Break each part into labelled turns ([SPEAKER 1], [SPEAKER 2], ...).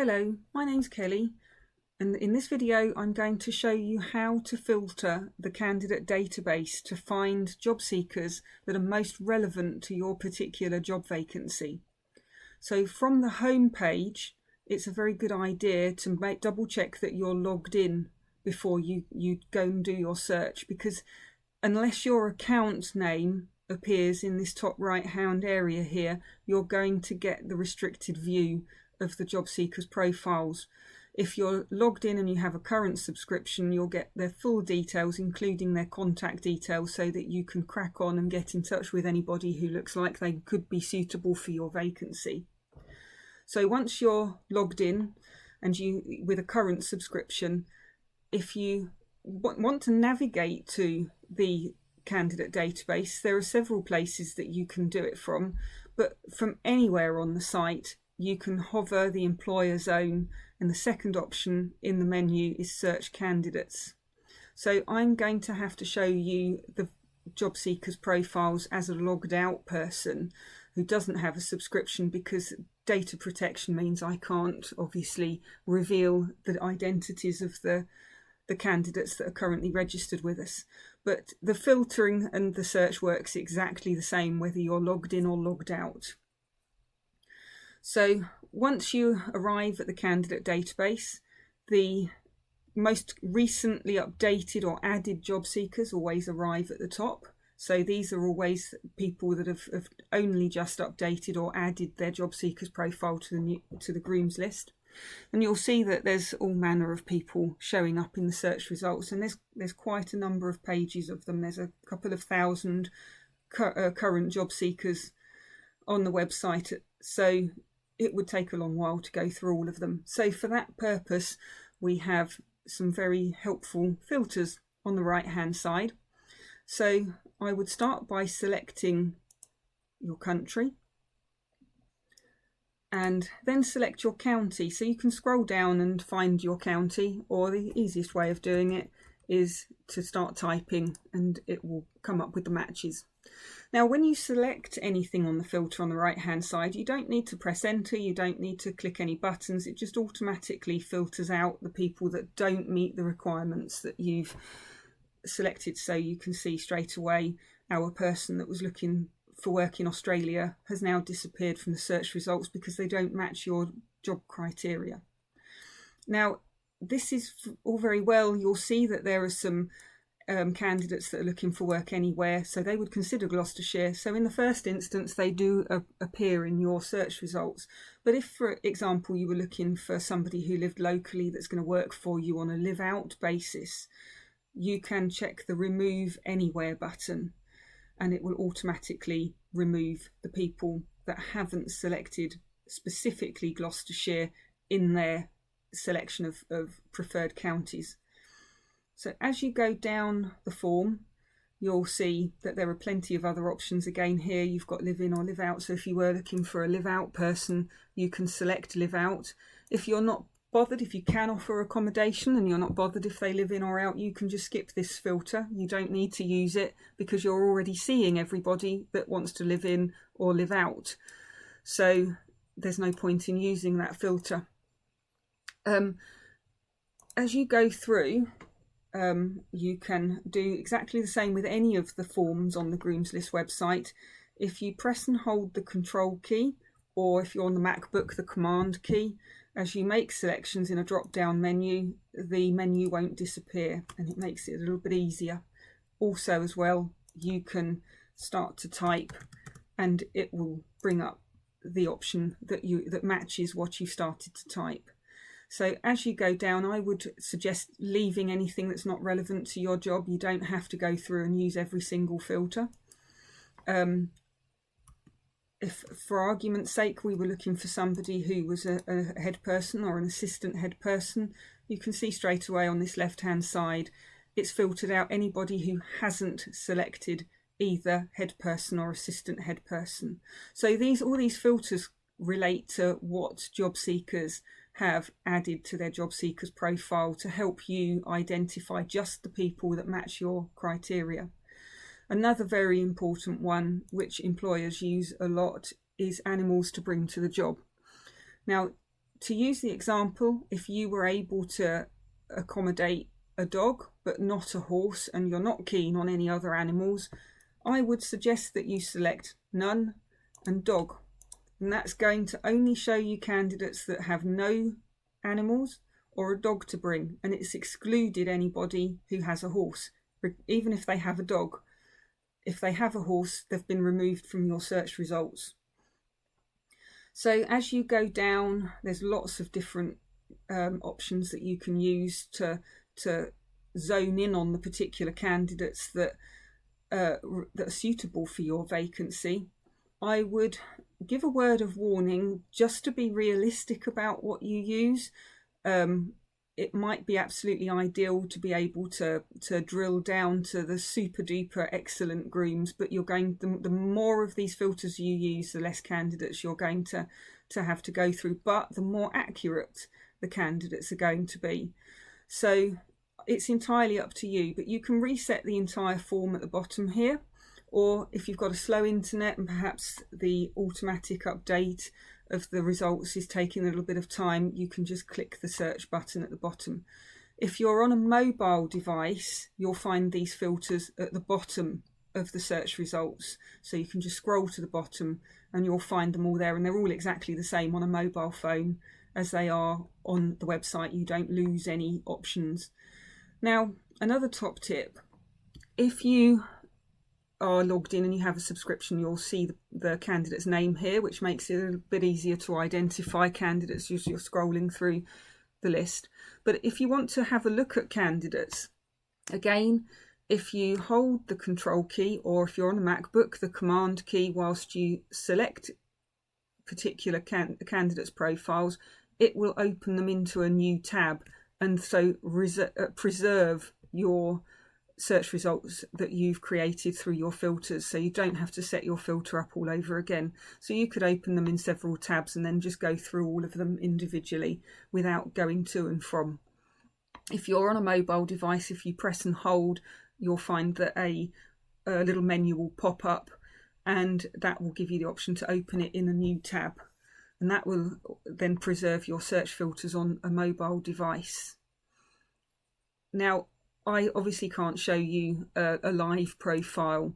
[SPEAKER 1] Hello, my name's Kelly, and in this video I'm going to show you how to filter the candidate database to find job seekers that are most relevant to your particular job vacancy. So from the home page, it's a very good idea to double check that you're logged in before you go and do your search, because unless your account name appears in this top right hand area here, you're going to get the restricted view of the job seekers' profiles. If you're logged in and you have a current subscription, you'll get their full details, including their contact details, so that you can crack on and get in touch with anybody who looks like they could be suitable for your vacancy. So once you're logged in and with a current subscription, if you want to navigate to the candidate database, there are several places that you can do it from, but from anywhere on the site you can hover the employer zone, and the second option in the menu is search candidates. So I'm going to have to show you the job seekers' profiles as a logged out person who doesn't have a subscription, because data protection means I can't obviously reveal the identities of the candidates that are currently registered with us. But the filtering and the search works exactly the same whether you're logged in or logged out. So once you arrive at the candidate database, the most recently updated or added job seekers always arrive at the top. So these are always people that have only just updated or added their job seekers profile to the Grooms List. And you'll see that there's all manner of people showing up in the search results, and there's quite a number of pages of them. There's a couple of thousand current job seekers on the website, so it would take a long while to go through all of them. So for that purpose, we have some very helpful filters on the right hand side. So I would start by selecting your country and then select your county. So you can scroll down and find your county, or the easiest way of doing it is to start typing and it will come up with the matches. Now, when you select anything on the filter on the right hand side, you don't need to press enter, you don't need to click any buttons. It just automatically filters out the people that don't meet the requirements that you've selected. So you can see straight away our person that was looking for work in Australia has now disappeared from the search results because they don't match your job criteria. Now, this is all very well. You'll see that there are some candidates that are looking for work anywhere, so they would consider Gloucestershire. So in the first instance, they do appear in your search results. But if, for example, you were looking for somebody who lived locally that's going to work for you on a live-out basis, you can check the Remove Anywhere button, and it will automatically remove the people that haven't selected specifically Gloucestershire in their selection of preferred counties. So as you go down the form, you'll see that there are plenty of other options. Again, here you've got live in or live out. So if you were looking for a live out person, you can select live out. If you're not bothered, if you can offer accommodation and you're not bothered if they live in or out, you can just skip this filter. You don't need to use it because you're already seeing everybody that wants to live in or live out. So there's no point in using that filter. As you go through, you can do exactly the same with any of the forms on the Grooms List website. If you press and hold the Control key, or if you're on the MacBook, the Command key, as you make selections in a drop-down menu, the menu won't disappear, and it makes it a little bit easier. Also, as well, you can start to type, and it will bring up the option that matches what you started to type. So as you go down, I would suggest leaving anything that's not relevant to your job. You don't have to go through and use every single filter. If, for argument's sake, we were looking for somebody who was a head person or an assistant head person, you can see straight away on this left-hand side, it's filtered out anybody who hasn't selected either head person or assistant head person. So all these filters relate to what job seekers have added to their job seekers profile to help you identify just the people that match your criteria. Another very important one, which employers use a lot, is animals to bring to the job. Now, to use the example, if you were able to accommodate a dog but not a horse, and you're not keen on any other animals, I would suggest that you select none and dog. And that's going to only show you candidates that have no animals or a dog to bring, and it's excluded anybody who has a horse, even if they have a dog. If they have a horse, they've been removed from your search results. So as you go down, there's lots of different options that you can use to zone in on the particular candidates that are suitable for your vacancy. I would give a word of warning just to be realistic about what you use. It might be absolutely ideal to be able to drill down to the super duper excellent grooms, but the more of these filters you use, the less candidates you're going to have to go through, but the more accurate the candidates are going to be. So it's entirely up to you, but you can reset the entire form at the bottom here, or if you've got a slow internet and perhaps the automatic update of the results is taking a little bit of time, you can just click the search button at the bottom. If you're on a mobile device, you'll find these filters at the bottom of the search results, so you can just scroll to the bottom and you'll find them all there, and they're all exactly the same on a mobile phone as they are on the website. You don't lose any options. Now, another top tip, if you are logged in and you have a subscription, you'll see the candidate's name here, which makes it a bit easier to identify candidates as you're scrolling through the list. But if you want to have a look at candidates, again, if you hold the control key, or if you're on a MacBook, the command key, whilst you select particular candidates' profiles, it will open them into a new tab, and so preserve your search results that you've created through your filters, so you don't have to set your filter up all over again. So you could open them in several tabs and then just go through all of them individually without going to and from. If you're on a mobile device, if you press and hold, you'll find that a little menu will pop up, and that will give you the option to open it in a new tab, and that will then preserve your search filters on a mobile device. Now, I obviously can't show you a live profile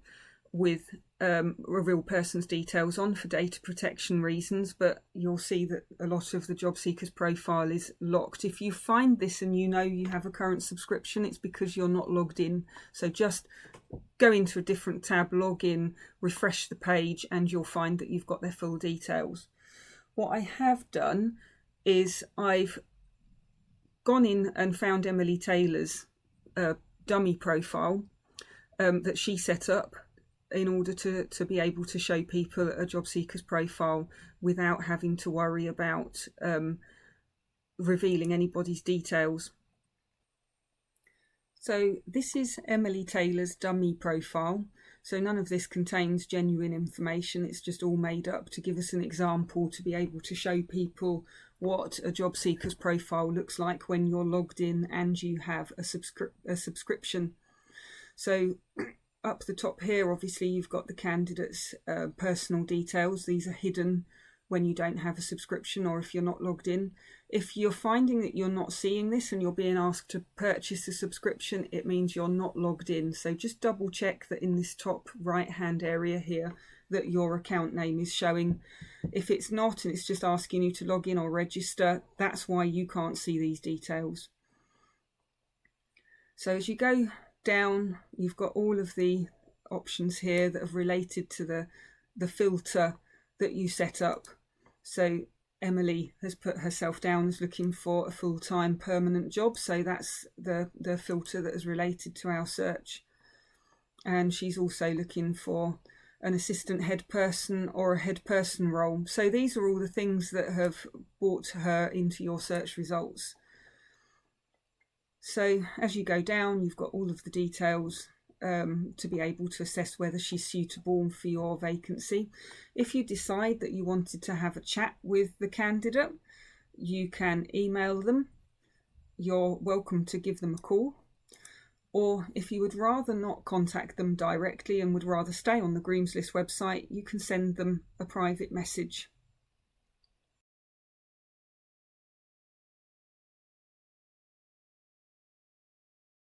[SPEAKER 1] with a real person's details on for data protection reasons, but you'll see that a lot of the job seeker's profile is locked. If you find this and you know you have a current subscription, it's because you're not logged in. So just go into a different tab, log in, refresh the page, and you'll find that you've got their full details. What I have done is I've gone in and found Emily Taylor's dummy profile that she set up in order to be able to show people a job seeker's profile without having to worry about revealing anybody's details. So this is Emily Taylor's dummy profile. So none of this contains genuine information. It's just all made up to give us an example, to be able to show people what a job seeker's profile looks like when you're logged in and you have a subscription. So up the top here, obviously you've got the candidate's personal details. These are hidden when you don't have a subscription or if you're not logged in. If you're finding that you're not seeing this and you're being asked to purchase a subscription, it means you're not logged in. So just double check that in this top right hand area here that your account name is showing. If it's not and it's just asking you to log in or register, that's why you can't see these details. So as you go down, you've got all of the options here that are related to the filter that you set up. So Emily has put herself down as looking for a full-time permanent job, so that's the filter that is related to our search. And she's also looking for an assistant head person or a head person role. So these are all the things that have brought her into your search results. So as you go down, you've got all of the details to be able to assess whether she's suitable for your vacancy. If you decide that you wanted to have a chat with the candidate, you can email them. You're welcome to give them a call. Or if you would rather not contact them directly and would rather stay on the Grooms List website, you can send them a private message.